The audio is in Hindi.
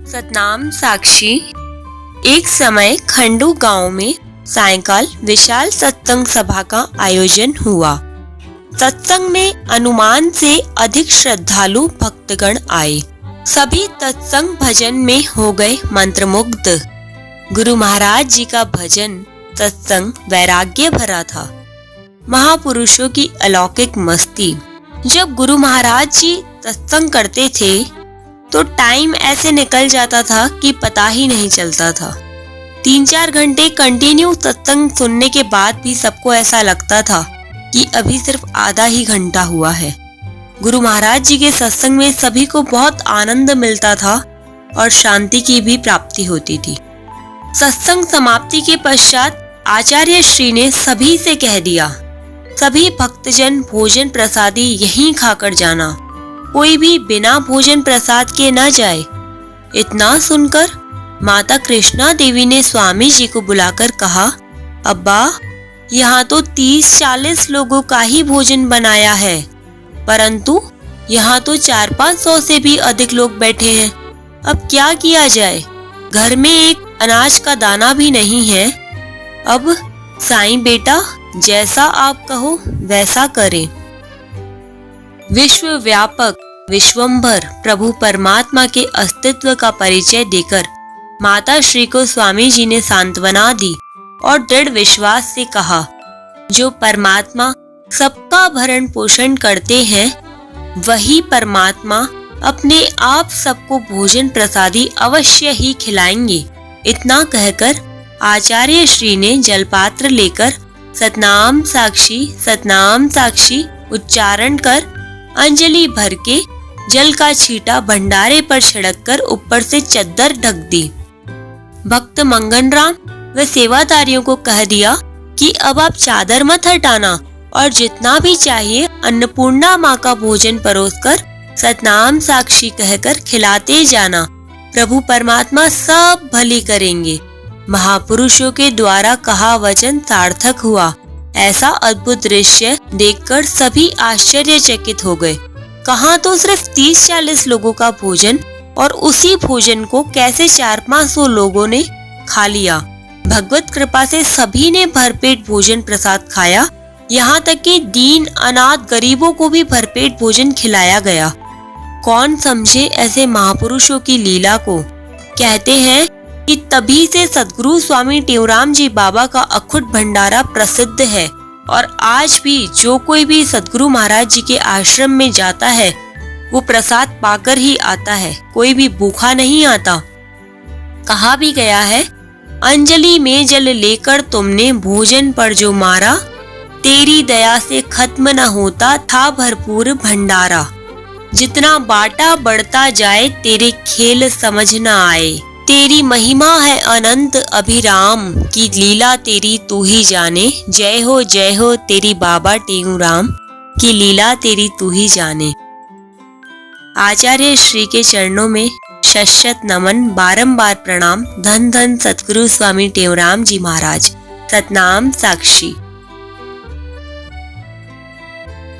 सतनाम साक्षी। एक समय खंडू गांव में सायंकाल विशाल सत्संग सभा का आयोजन हुआ। सत्संग में अनुमान से अधिक श्रद्धालु भक्तगण आए। सभी तत्संग भजन में हो गए मंत्रमुग्ध। गुरु महाराज जी का भजन सत्संग वैराग्य भरा था। महापुरुषों की अलौकिक मस्ती। जब गुरु महाराज जी सत्संग करते थे तो टाइम ऐसे निकल जाता था कि पता ही नहीं चलता था। 3-4 घंटे कंटिन्यू सत्संग सुनने के बाद भी सबको ऐसा लगता था कि अभी सिर्फ आधा ही घंटा हुआ है। गुरु महाराज जी के सत्संग में सभी को बहुत आनंद मिलता था और शांति की भी प्राप्ति होती थी। सत्संग समाप्ति के पश्चात आचार्य श्री ने सभी से कह दिया, सभी भक्तजन भोजन प्रसादी यहीं खाकर जाना, कोई भी बिना भोजन प्रसाद के न जाए। इतना सुनकर माता कृष्णा देवी ने स्वामी जी को बुलाकर कहा, अब्बा, यहाँ तो 30-40 लोगों का ही भोजन बनाया है, परंतु यहाँ तो 400-500 से भी अधिक लोग बैठे हैं। अब क्या किया जाए? घर में एक अनाज का दाना भी नहीं है। अब साईं बेटा, जैसा आप कहो वैसा करें। विश्व व्यापक विश्वंभर प्रभु परमात्मा के अस्तित्व का परिचय देकर माता श्री को स्वामी जी ने सांत्वना दी और दृढ़ विश्वास से कहा, जो परमात्मा सबका भरण पोषण करते हैं वही परमात्मा अपने आप सबको भोजन प्रसादी अवश्य ही खिलाएंगे। इतना कहकर आचार्य श्री ने जलपात्र लेकर सतनाम साक्षी उच्चारण कर अंजलि भर के जल का छींटा भंडारे पर छिड़ककर ऊपर से चद्दर ढक दी। भक्त मंगनराम व सेवादारियों को कह दिया कि अब आप चादर मत हटाना और जितना भी चाहिए अन्नपूर्णा माँ का भोजन परोसकर सतनाम साक्षी कहकर खिलाते जाना। प्रभु परमात्मा सब भली करेंगे। महापुरुषों के द्वारा कहा वचन सार्थक हुआ। ऐसा अद्भुत दृश्य देखकर सभी आश्चर्यचकित हो गए। कहाँ तो सिर्फ 30-40 लोगों का भोजन, और उसी भोजन को कैसे 400-500 लोगों ने खा लिया। भगवत कृपा से सभी ने भरपेट भोजन प्रसाद खाया। यहाँ तक कि दीन अनाथ गरीबों को भी भरपेट भोजन खिलाया गया। कौन समझे ऐसे महापुरुषों की लीला को। कहते हैं कि तभी से सद्गुरु स्वामी टेऊराम जी बाबा का अखुट भंडारा प्रसिद्ध है, और आज भी जो कोई भी सद्गुरु महाराज जी के आश्रम में जाता है वो प्रसाद पाकर ही आता है, कोई भी भूखा नहीं आता। कहा भी गया है, अंजलि में जल लेकर तुमने भोजन पर जो मारा, तेरी दया से खत्म न होता था भरपूर भंडारा। जितना बाटा बढ़ता जाए तेरे खेल समझ न आए, तेरी महिमा है अनंत अभिराम, की लीला तेरी तू ही जाने। जय हो तेरी बाबा टेऊराम, की लीला तेरी तू ही जाने। आचार्य श्री के चरणों में शत नमन, बारंबार प्रणाम। धन धन सतगुरु स्वामी टेऊराम जी महाराज। सतनाम साक्षी।